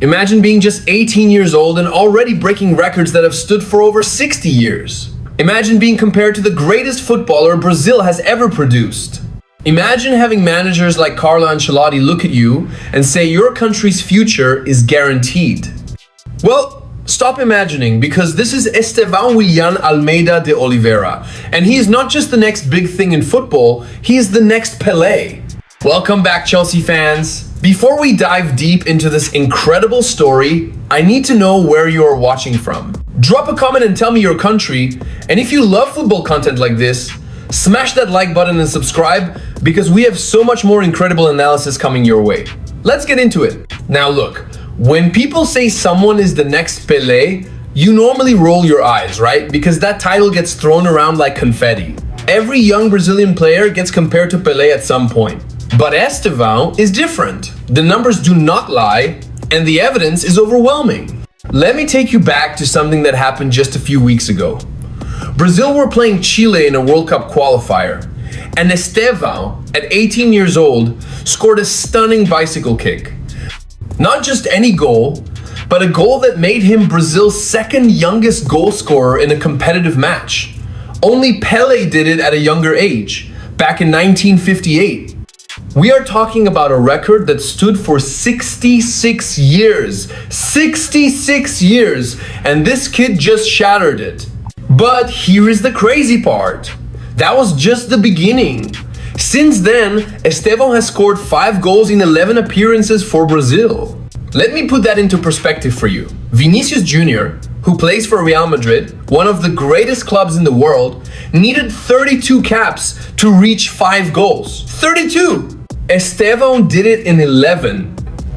Imagine being just 18 years old and already breaking records that have stood for over 60 years. Imagine being compared to the greatest footballer Brazil has ever produced. Imagine having managers like Carlo Ancelotti look at you and say your country's future is guaranteed. Well, stop imagining, because this is Estêvão Willian Almeida de Oliveira, and he is not just the next big thing in football, he is the next Pelé. Welcome back, Chelsea fans. Before we dive deep into this incredible story, I need to know where you are watching from. Drop a comment and tell me your country, and if you love football content like this, smash that like button and subscribe, because we have so much more incredible analysis coming your way. Let's get into it. Now look, when people say someone is the next Pelé, you normally roll your eyes, right? Because that title gets thrown around like confetti. Every young Brazilian player gets compared to Pelé at some point. But Estêvão is different. The numbers do not lie, and the evidence is overwhelming. Let me take you back to something that happened just a few weeks ago. Brazil were playing Chile in a World Cup qualifier, and Estêvão, at 18 years old, scored a stunning bicycle kick. Not just any goal, but a goal that made him Brazil's second youngest goal scorer in a competitive match. Only Pelé did it at a younger age, back in 1958. We are talking about a record that stood for 66 years. 66 years! And this kid just shattered it. But here is the crazy part. That was just the beginning. Since then, Estêvão has scored 5 goals in 11 appearances for Brazil. Let me put that into perspective for you. Vinicius Jr., who plays for Real Madrid, one of the greatest clubs in the world, needed 32 caps to reach 5 goals. 32! Estêvão did it in 11.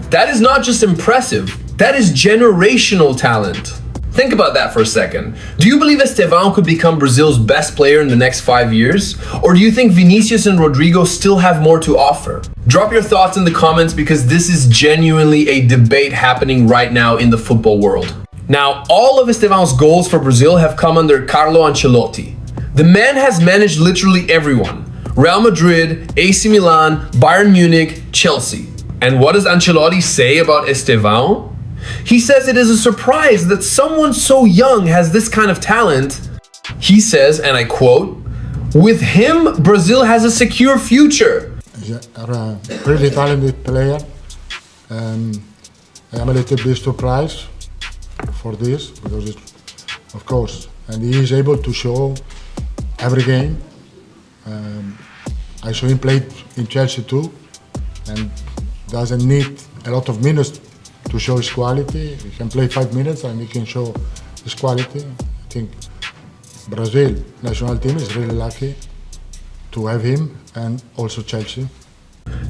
That is not just impressive, that is generational talent. Think about that for a second. Do you believe Estêvão could become Brazil's best player in the next 5 years? Or do you think Vinicius and Rodrigo still have more to offer? Drop your thoughts in the comments, because this is genuinely a debate happening right now in the football world. Now, all of Estêvão's goals for Brazil have come under Carlo Ancelotti. The man has managed literally everyone. Real Madrid, AC Milan, Bayern Munich, Chelsea. And what does Ancelotti say about Estêvão? He says it is a surprise that someone so young has this kind of talent. He says, and I quote, "With him, Brazil has a secure future." He's a really talented player. I am a little bit surprised for this, because of course, and he is able to show every game. I saw him play in Chelsea too, and doesn't need a lot of minutes to show his quality. He can play 5 minutes and he can show his quality. I think Brazil national team is really lucky to have him, and also Chelsea.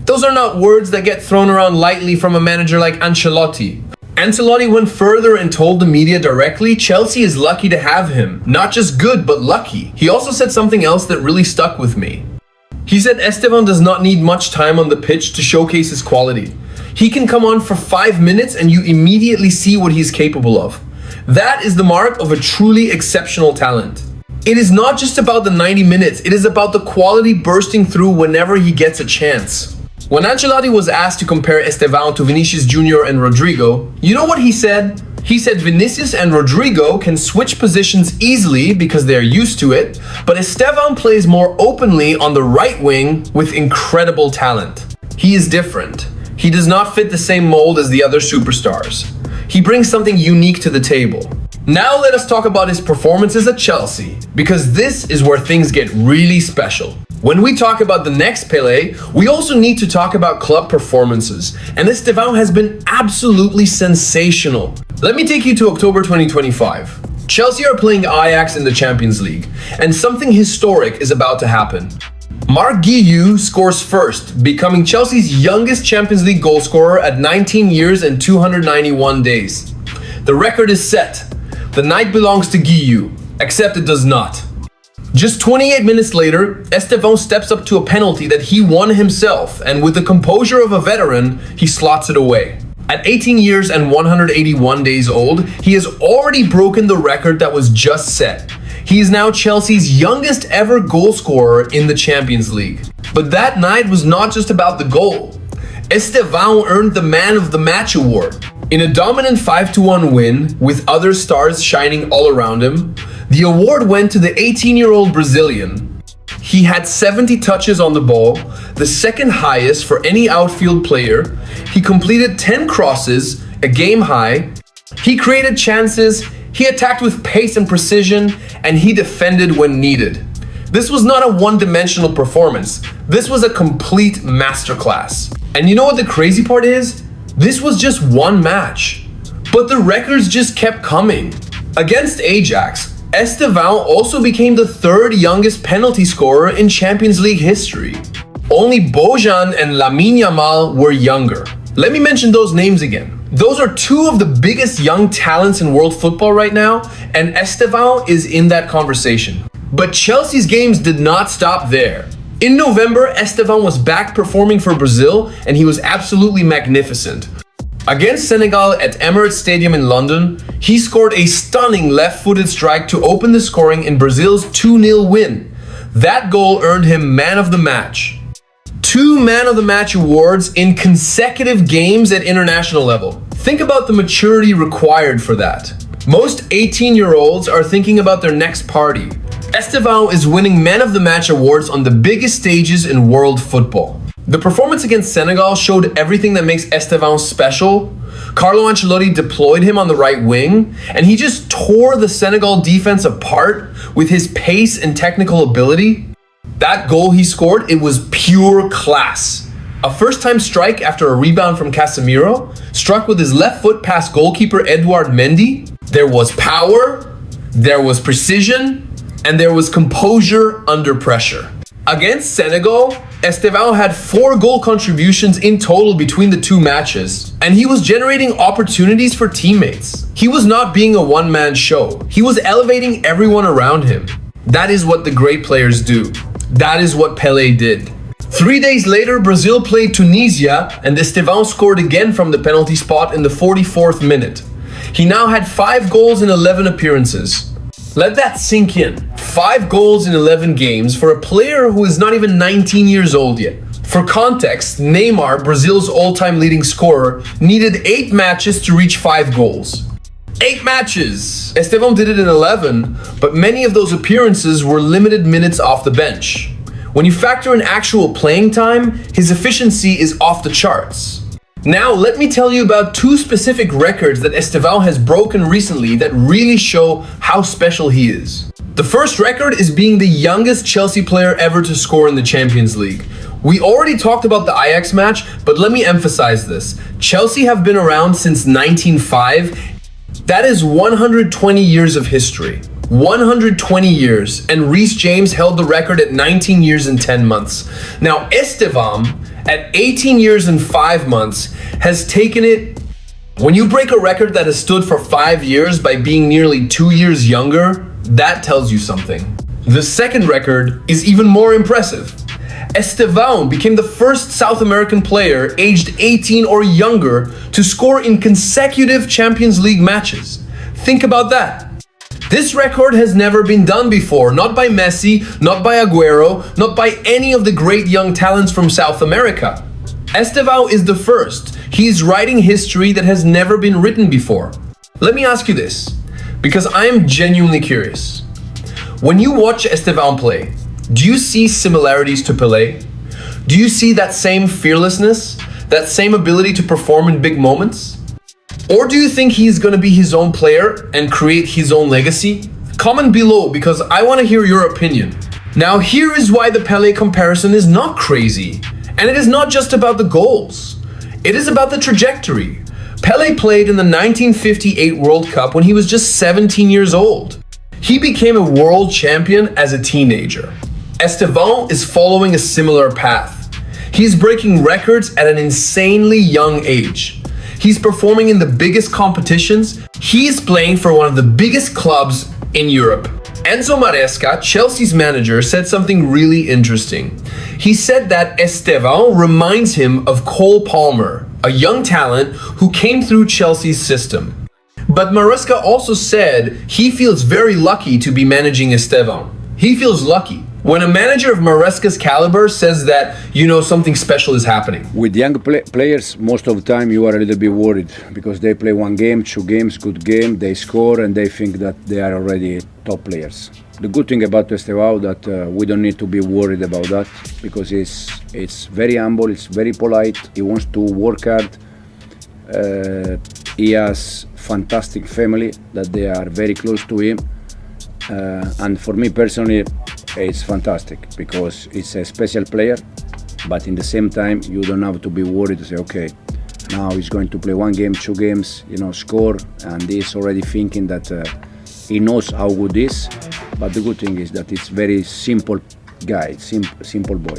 Those are not words that get thrown around lightly from a manager like Ancelotti. Ancelotti went further and told the media directly Chelsea is lucky to have him. Not just good, but lucky. He also said something else that really stuck with me. He said Estêvão does not need much time on the pitch to showcase his quality. He can come on for 5 minutes and you immediately see what he's capable of. That is the mark of a truly exceptional talent. It is not just about the 90 minutes, it is about the quality bursting through whenever he gets a chance. When Ancelotti was asked to compare Estêvão to Vinicius Jr. and Rodrigo, you know what he said? He said Vinicius and Rodrigo can switch positions easily because they are used to it, but Estêvão plays more openly on the right wing with incredible talent. He is different. He does not fit the same mold as the other superstars. He brings something unique to the table. Now let us talk about his performances at Chelsea, because this is where things get really special. When we talk about the next Pelé, we also need to talk about club performances, and Estêvão has been absolutely sensational. Let me take you to October 2025. Chelsea are playing Ajax in the Champions League, and something historic is about to happen. Marc Guiu scores first, becoming Chelsea's youngest Champions League goalscorer at 19 years and 291 days. The record is set. The night belongs to Guiu, except it does not. Just 28 minutes later, Estêvão steps up to a penalty that he won himself, and with the composure of a veteran, he slots it away. At 18 years and 181 days old, he has already broken the record that was just set. He is now Chelsea's youngest ever goal scorer in the Champions League. But that night was not just about the goal. Estêvão earned the Man of the Match award. In a dominant 5-1 win, with other stars shining all around him, the award went to the 18-year-old Brazilian. He had 70 touches on the ball, the second highest for any outfield player. He completed 10 crosses, a game high. He created chances, he attacked with pace and precision, and he defended when needed. This was not a one-dimensional performance. This was a complete masterclass. And you know what the crazy part is? This was just one match. But the records just kept coming. Against Ajax, Estêvão also became the third youngest penalty scorer in Champions League history. Only Bojan and Lamine Yamal were younger. Let me mention those names again. Those are two of the biggest young talents in world football right now, and Estêvão is in that conversation. But Chelsea's games did not stop there. In November, Estêvão was back performing for Brazil, and he was absolutely magnificent. Against Senegal at Emirates Stadium in London, he scored a stunning left-footed strike to open the scoring in Brazil's 2-0 win. That goal earned him Man of the Match. 2 Man of the Match awards in consecutive games at international level. Think about the maturity required for that. Most 18-year-olds are thinking about their next party. Estêvão is winning Man of the Match awards on the biggest stages in world football. The performance against Senegal showed everything that makes Estêvão special. Carlo Ancelotti deployed him on the right wing, and he just tore the Senegal defense apart with his pace and technical ability. That goal he scored, it was pure class. A first-time strike after a rebound from Casemiro, struck with his left foot past goalkeeper Edouard Mendy. There was power, there was precision, and there was composure under pressure. Against Senegal, Estêvão had 4 goal contributions in total between the 2 matches, and he was generating opportunities for teammates. He was not being a one-man show. He was elevating everyone around him. That is what the great players do. That is what Pelé did. 3 days later, Brazil played Tunisia, and Estêvão scored again from the penalty spot in the 44th minute. He now had 5 goals in 11 appearances. Let that sink in. 5 goals in 11 games for a player who is not even 19 years old yet. For context, Neymar, Brazil's all-time leading scorer, needed 8 matches to reach 5 goals. 8 matches! Estêvão did it in 11, but many of those appearances were limited minutes off the bench. When you factor in actual playing time, his efficiency is off the charts. Now, let me tell you about 2 specific records that Estêvão has broken recently that really show how special he is. The first record is being the youngest Chelsea player ever to score in the Champions League. We already talked about the Ajax match, but let me emphasize this. Chelsea have been around since 1905. That is 120 years of history. 120 years, and Reece James held the record at 19 years and 10 months. Now, Estêvão, at 18 years and 5 months, has taken it. When you break a record that has stood for 5 years by being nearly 2 years younger, that tells you something. The second record is even more impressive. Estêvão became the first South American player aged 18 or younger to score in consecutive Champions League matches. Think about that. This record has never been done before, not by Messi, not by Aguero, not by any of the great young talents from South America. Estêvão is the first. He's writing history that has never been written before. Let me ask you this, because I am genuinely curious. When you watch Estêvão play, do you see similarities to Pelé? Do you see that same fearlessness, that same ability to perform in big moments? Or do you think he's going to be his own player and create his own legacy? Comment below, because I want to hear your opinion. Now, here is why the Pelé comparison is not crazy. And it is not just about the goals. It is about the trajectory. Pelé played in the 1958 World Cup when he was just 17 years old. He became a world champion as a teenager. Estêvão is following a similar path. He's breaking records at an insanely young age. He's performing in the biggest competitions. He's playing for one of the biggest clubs in Europe. Enzo Maresca, Chelsea's manager, said something really interesting. He said that Estêvão reminds him of Cole Palmer, a young talent who came through Chelsea's system. But Maresca also said he feels very lucky to be managing Estêvão. He feels lucky. when a manager of Maresca's caliber says that, you know, something special is happening. With young players, most of the time you are a little bit worried because they play one game, 2 games, good game, they score and they think that they are already top players. The good thing about Estêvão that we don't need to be worried about that because it's very humble, it's very polite, he wants to work hard. He has fantastic family that they are very close to him. And for me personally, it's fantastic because it's a special player, but in the same time, you don't have to be worried to say, okay, now he's going to play 1 game, 2 games, you know, score, and he's already thinking that he knows how good he is. But the good thing is that it's very simple guy, simple boy.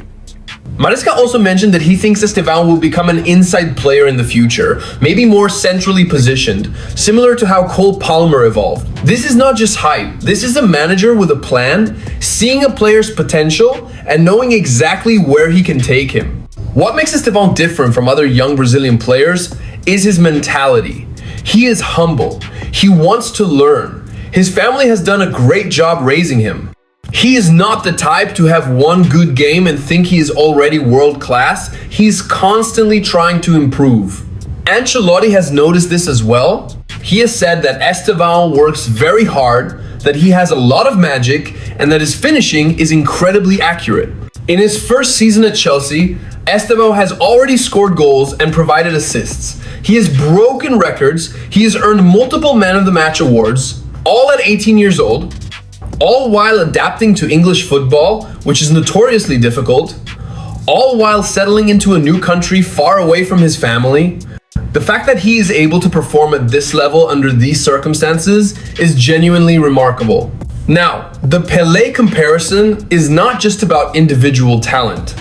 Maresca also mentioned that he thinks Estêvão will become an inside player in the future, maybe more centrally positioned, similar to how Cole Palmer evolved. This is not just hype, this is a manager with a plan, seeing a player's potential and knowing exactly where he can take him. What makes Estêvão different from other young Brazilian players is his mentality. He is humble, he wants to learn. His family has done a great job raising him. He is not the type to have one good game and think he is already world class. He's constantly trying to improve. Ancelotti has noticed this as well. He has said that Estêvão works very hard, that he has a lot of magic, and that his finishing is incredibly accurate. In his first season at Chelsea, Estêvão has already scored goals and provided assists. He has broken records, he has earned multiple Man of the Match awards, all at 18 years old, all while adapting to English football, which is notoriously difficult, all while settling into a new country far away from his family. The fact that he is able to perform at this level under these circumstances is genuinely remarkable. Now, the Pelé comparison is not just about individual talent.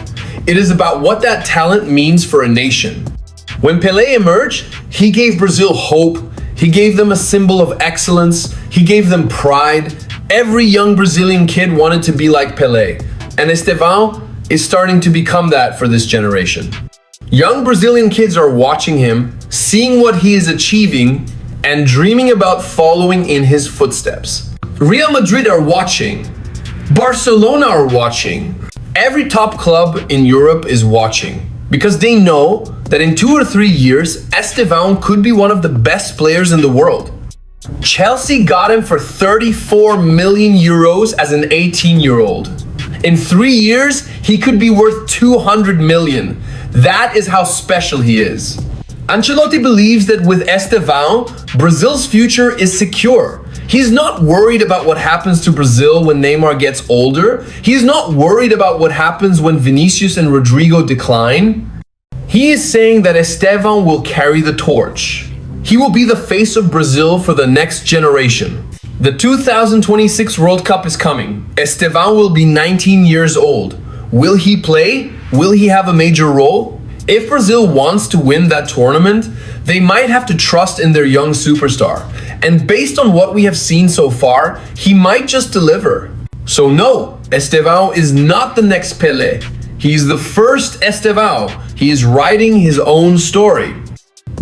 It is about what that talent means for a nation. When Pelé emerged, he gave Brazil hope, he gave them a symbol of excellence, he gave them pride. Every young Brazilian kid wanted to be like Pelé, and Estêvão is starting to become that for this generation. Young Brazilian kids are watching him, seeing what he is achieving, and dreaming about following in his footsteps. Real Madrid are watching. Barcelona are watching. Every top club in Europe is watching, because they know that in 2 or 3 years, Estêvão could be one of the best players in the world. Chelsea got him for 34 million euros as an 18-year-old. In 3 years, he could be worth 200 million. That is how special he is. Ancelotti believes that with Estêvão, Brazil's future is secure. He's not worried about what happens to Brazil when Neymar gets older. He's not worried about what happens when Vinicius and Rodrigo decline. He is saying that Estêvão will carry the torch. He will be the face of Brazil for the next generation. The 2026 World Cup is coming. Estêvão will be 19 years old. Will he play? Will he have a major role? If Brazil wants to win that tournament, they might have to trust in their young superstar. And based on what we have seen so far, he might just deliver. So no, Estêvão is not the next Pelé. He's the first Estêvão. He is writing his own story.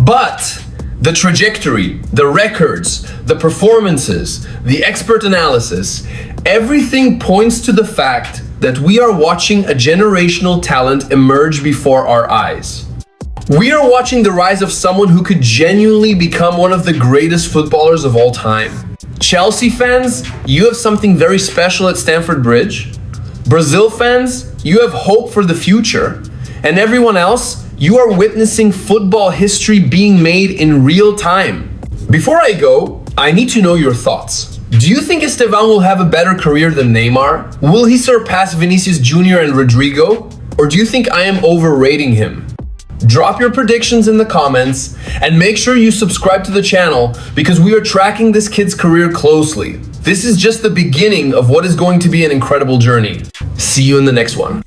But the trajectory, the records, the performances, the expert analysis, everything points to the fact that we are watching a generational talent emerge before our eyes. We are watching the rise of someone who could genuinely become one of the greatest footballers of all time. Chelsea fans, you have something very special at Stamford Bridge. Brazil fans, you have hope for the future. And everyone else, you are witnessing football history being made in real time. Before I go, I need to know your thoughts. Do you think Estêvão will have a better career than Neymar? Will he surpass Vinicius Jr. and Rodrigo? Or do you think I am overrating him? Drop your predictions in the comments and make sure you subscribe to the channel because we are tracking this kid's career closely. This is just the beginning of what is going to be an incredible journey. See you in the next one.